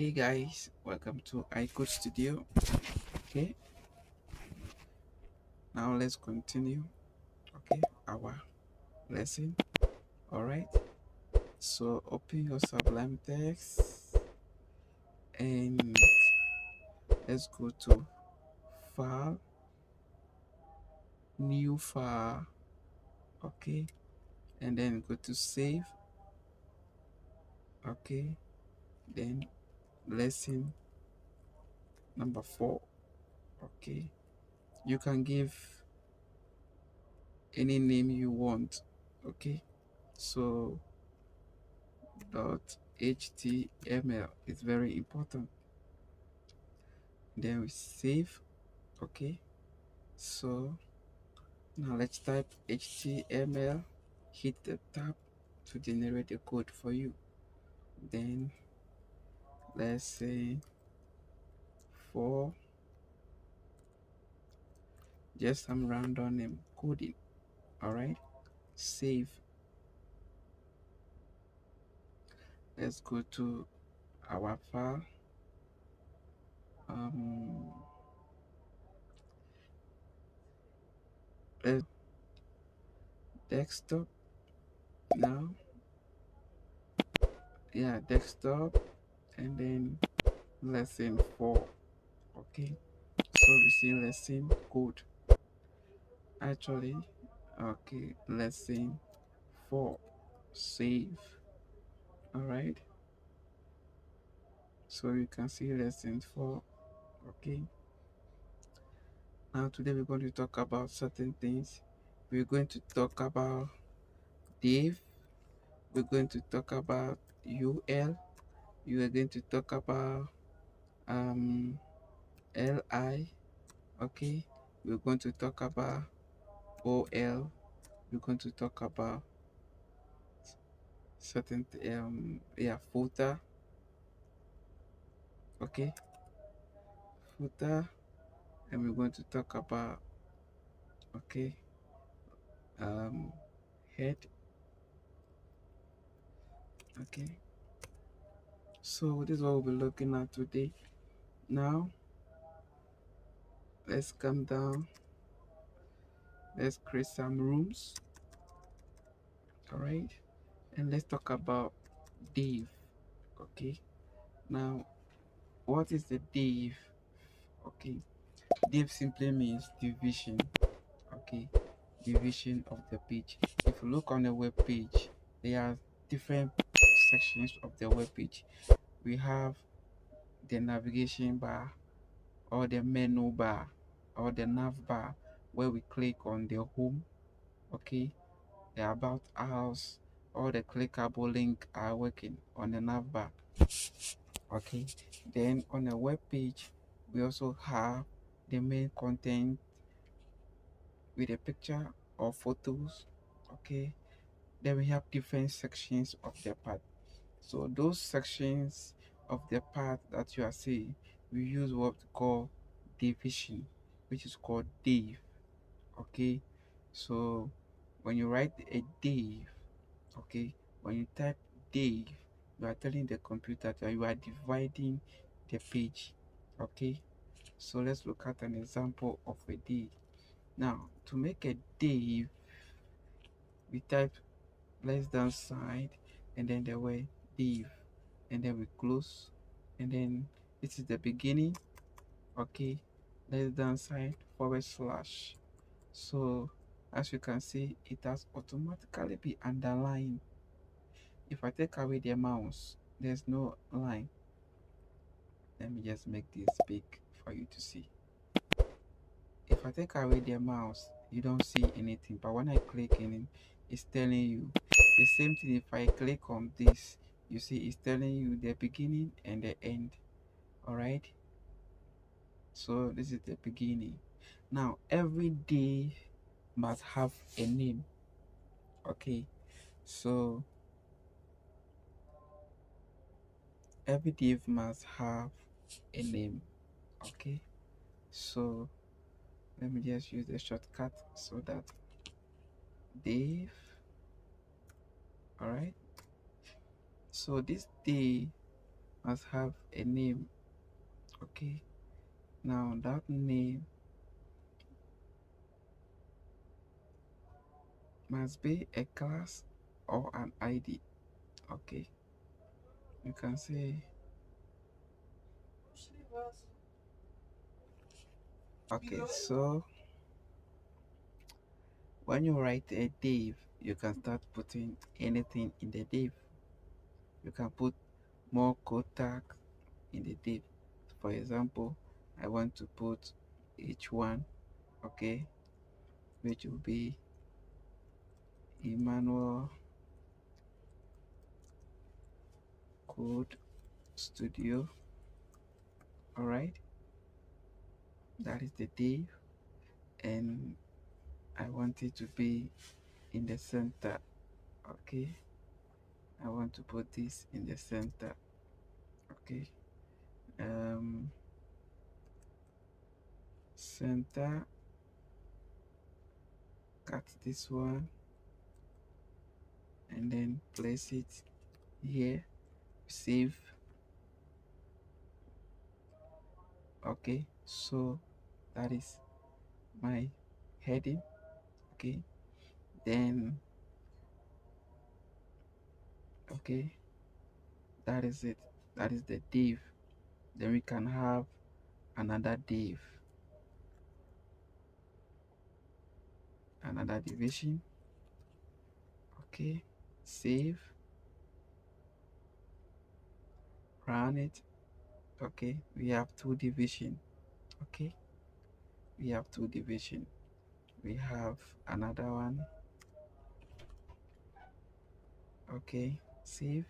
Hey guys, welcome to iCode Studio. Okay, now let's continue. Okay, our lesson. All right, so open your Sublime Text and let's go to File, New File. Okay, and then go to Save. Okay, then lesson number 4. Okay, you can give any name you want. Okay, so .html is very important. Then we save. Okay, so now let's type html, hit the tab to generate the code for you. Then let's say for just some random name coding. All right, save. Let's go to our file. um let's desktop now. Yeah, desktop, and then lesson 4. Okay, so we see lesson code. Actually, okay, lesson 4, save. All right, so you can see lesson 4. Okay, now today we're going to talk about certain things. We're going to talk about div, we're going to talk about ul, you are going to talk about um li. Okay, we're going to talk about ol, we're going to talk about certain yeah, footer. Okay, footer, and we're going to talk about, okay, um head. Okay, so this is what we'll be looking at today. Now let's come down, let's create some rooms. All right, and let's talk about div. Okay, now what is the div? Okay, div simply means division. Okay, division of the page. If you look on the web page, there are different sections of the web page. We have the navigation bar, or the menu bar, or the nav bar, where we click on the home. Okay, the about us, or the clickable link are working on the nav bar. Okay, then on the web page we also have the main content with a picture or photos. Okay, then we have different sections of the path. So those sections of the path that you are seeing, we use what we call division, which is called div. Okay, so when you write a div, okay, when you type div, you are telling the computer that you are dividing the page. Okay, so let's look at an example of a div. Now to make a div, we type less than sign and then the word div, and then we close, and then this is the beginning. Okay, less than sign forward slash. So as you can see, it has automatically be underlined. If I take away the mouse, there's no line. Let me just make this big for you to see. If I take away the mouse, you don't see anything, but when I click in it, it's telling you. The same thing if I click on this, you see it's telling you the beginning and the end. All right, so this is the beginning. Now every day must have a name. Okay, so every div must have a name. Okay, so let me just use the shortcut so that div. All right, so this div must have a name. Okay, now that name must be a class or an ID. Okay, you can say, okay, so when you write a div, you can start putting anything in the div. You can put more code tags in the div. For example, I want to put h1, okay, which will be Emmanuel Code Studio. All right, that is the div, and I want it to be in the center. Okay, I want to put this in the center. Okay, um, center, cut this one, and then place it here. Save. Okay, so that is my heading. Okay, then okay, that is it. That is the div. Then we can have another div, another division. Okay, save, run it. Okay, we have two division. Okay, we have two division. We have another one. Okay, save.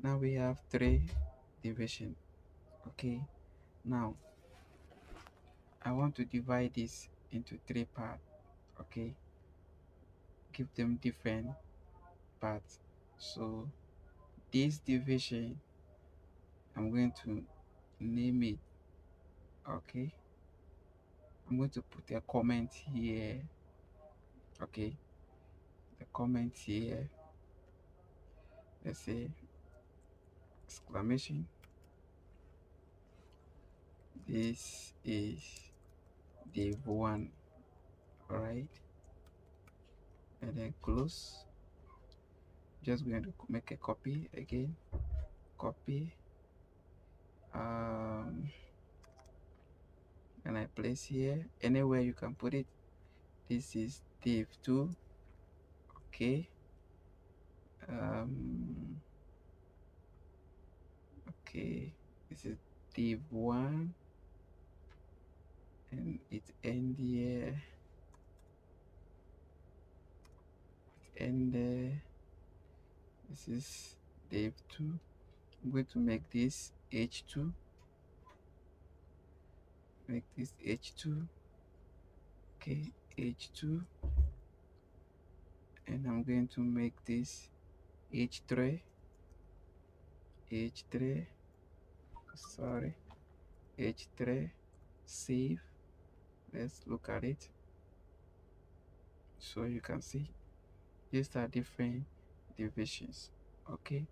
Now we have three division. Okay, now I want to divide this into three parts. Okay, give them different parts. So this division, I'm going to name it. Okay, I'm going to put a comment here. Okay, the comment here, let's say exclamation, this is div 1. All right, and then close. Just going to make a copy again, copy, and I place here. Anywhere you can put it. This is div 2. Okay, okay, this is div 1, and it end here, and this is div 2. I'm going to make this h2, make this h2. Okay, h2, and I'm going to make this h3, h3, sorry, h3. Save. Let's look at it so you can see these are different divisions. Okay,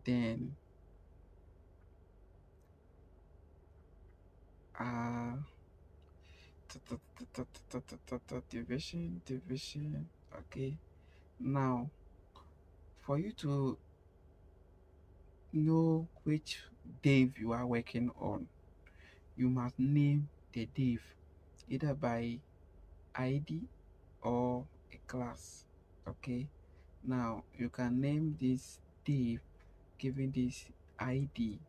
then division. Okay, now for you to know which div you are working on, you must name the div either by ID or a class. Okay, now you can name this div giving this ID,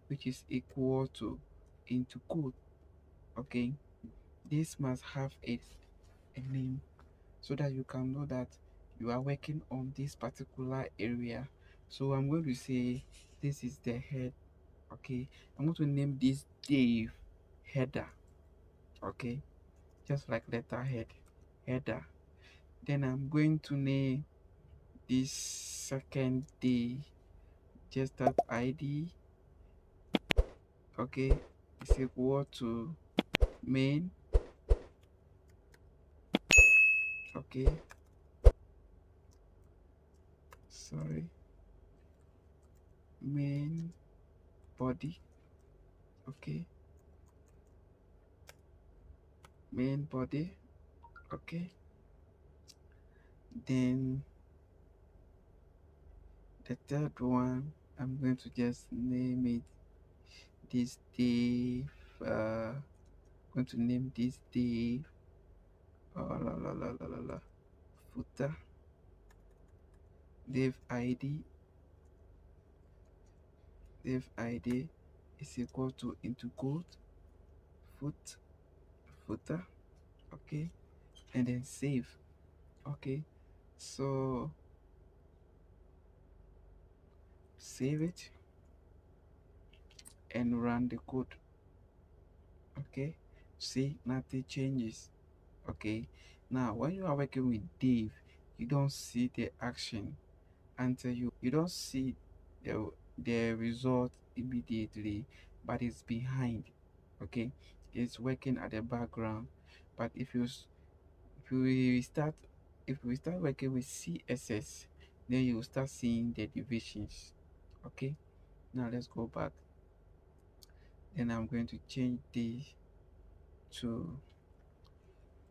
which is equal to into code. Okay, this must have a name so that you can know that you are working on this particular area. So I'm going to say this is the head. Okay, I'm going to name this div header. Okay, just like letterhead, header. Then I'm going to name this second div just that ID. Okay, is equal to main. Okay, sorry, main. body. Okay, main body. Okay, then the third one, I'm going to just name it this div. Going to name this div. Oh, la la la la la la. Footer. Div ID. Div ID is equal to into quote footer. Okay, and then save. Okay, so save it and run the code. Okay, see, nothing changes. Okay, now when you are working with div, you don't see the action until you don't see the result immediately, but it's behind. Okay, it's working at the background. But if we start working with CSS, then you will start seeing the divisions. Okay, now let's go back. Then I'm going to change this to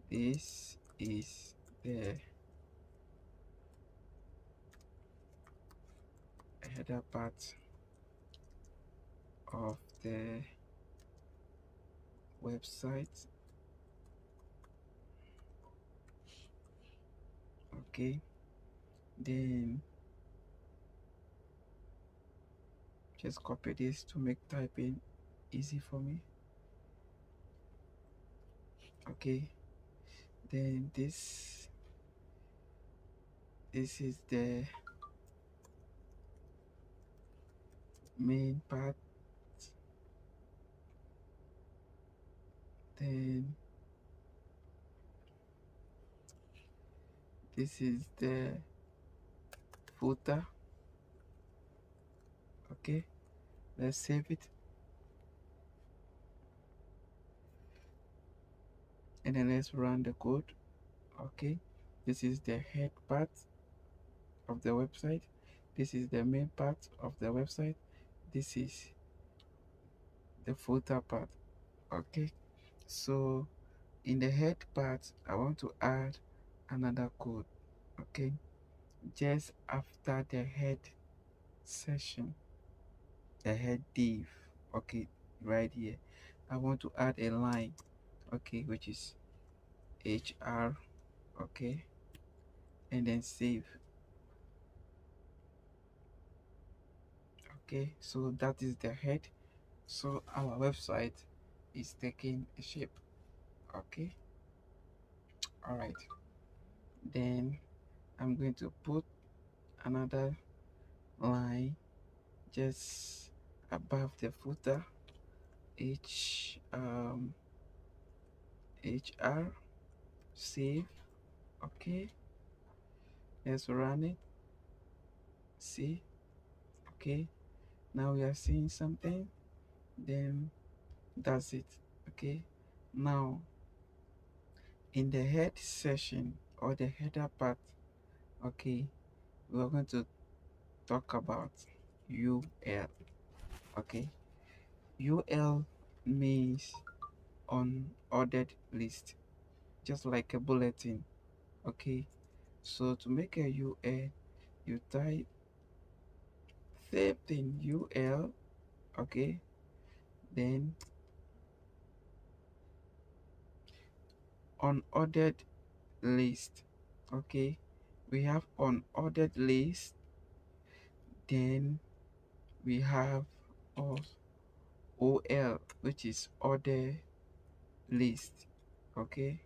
this is the header part of the website. Okay, then just copy this to make typing easy for me. Okay, then this is the main part. Then this is the footer. Okay, let's save it and then let's run the code. Okay, this is the head part of the website. This is the main part of the website. This is the footer part. Okay, so in the head part I want to add another code. Okay, just after the head session, the head div. Okay, right here I want to add a line. Okay, which is hr. Okay, and then save. Okay, so that is the head. So our website is taking a shape. Okay, all right, then I'm going to put another line just above the footer. Hr, save. Okay, let's run it. See, okay, now we are seeing something. Then that's it. Okay, now in the head session or the header part, okay, we are going to talk about ul. Okay, ul means unordered list, just like a bulletin. Okay, so to make a ul, you type same thing, ul. Okay, then unordered list. Okay, we have unordered list, then we have ol, which is order list. Okay,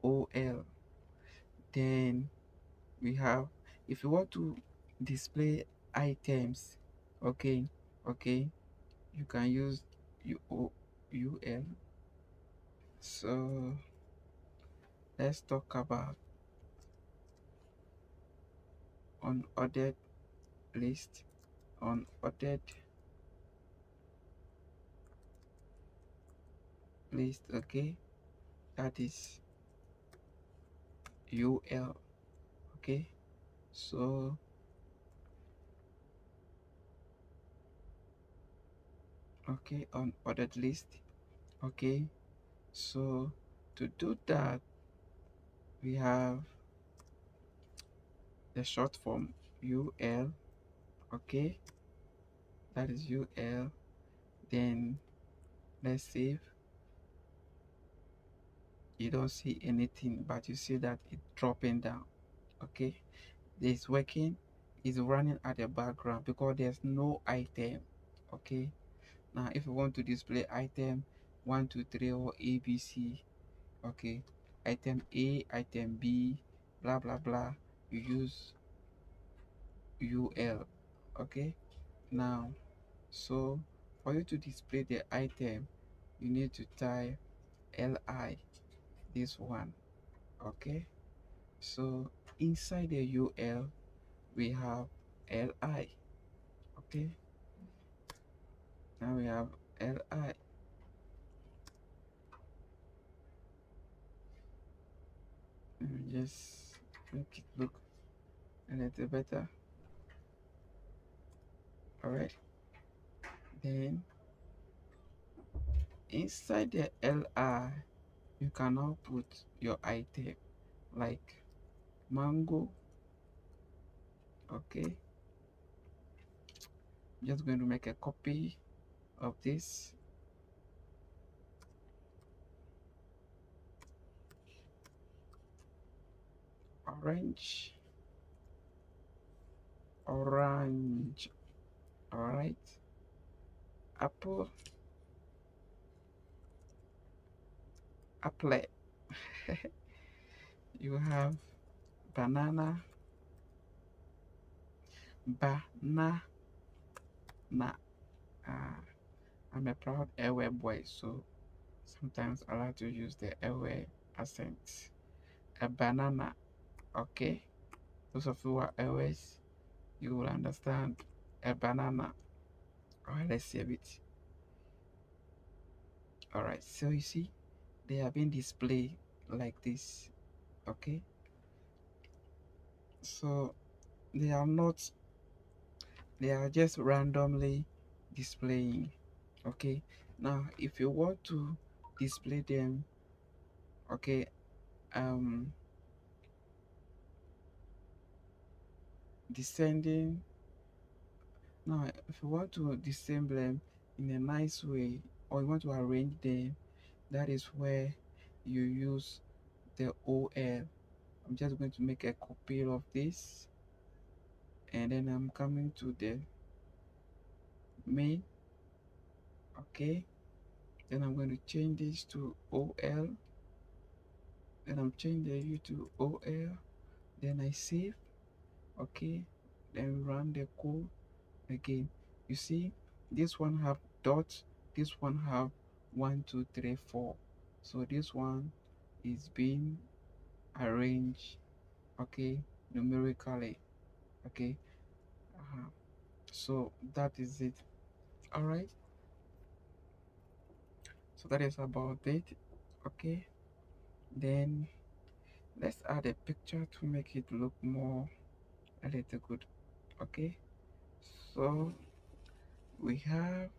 ol, then we have, if you want to display items, okay, okay, you can use ul. So let's talk about unordered list. Unordered list. Okay, that is ul. Okay, so okay, on ordered list. Okay, so to do that, we have the short form UL. Okay, that is UL. Then let's save. You don't see anything, but you see that it's dropping down. Okay, it's working, it's running at the background because there's no item. Okay, now if you want to display item 1 2 3 or ABC, okay, item A, item B, blah blah blah, you use UL. Okay, now so for you to display the item, you need to type LI, this one. Okay, so inside the UL we have LI. Okay, now we have LI. Let me just make it look a little better. All right, then inside the LI you can now put your item like mango. Okay, I'm just going to make a copy of this. Orange, orange. All right, apple, apple. You have banana, banana. I'm a proud Ewe boy, so sometimes I like to use the Ewe accent. A banana. Okay, those of you who are Ewes, you will understand a banana. All right, let's save it. All right, so you see they have been displayed like this. Okay, so they are not, they are just randomly displaying. Okay, now if you want to display them, okay, um descending. Now if you want to disassemble them in a nice way, or you want to arrange them, that is where you use the OL. I'm just going to make a copy of this, and then I'm coming to the main. Okay, then I'm going to change this to OL, then I'm changing the U to OL, then I save. Okay, then run the code again. You see this one have dots, this one have 1 2 3 4, so this one is being arranged, okay, numerically. Okay, so that is it. All right, so that is about it. Okay, then let's add a picture to make it look more a little good. Okay, so we have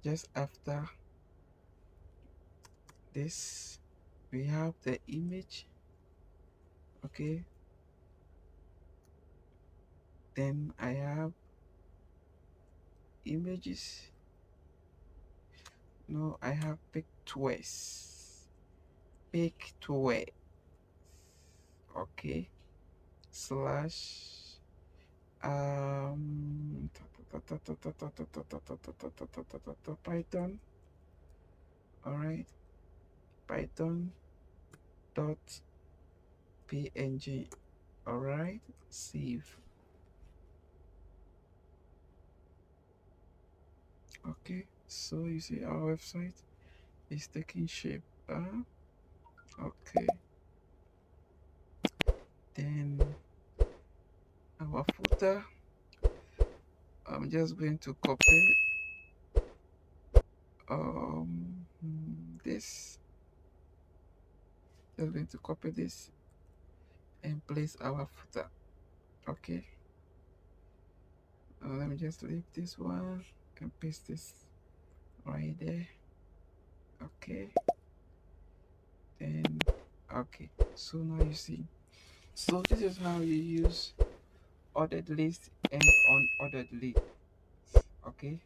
just after this we have the image. Okay, then I have images. No, I have pictures. Pictures. Okay, slash Python. All right, Python dot png. All right, save. Okay, so you see our website is taking shape. Okay, then our footer, I'm just going to copy this, just going to copy this and place our footer. Okay, Let me just leave this one and paste this right there. Okay, then okay, so now you see, so this is how you use ordered list and unordered list. Okay,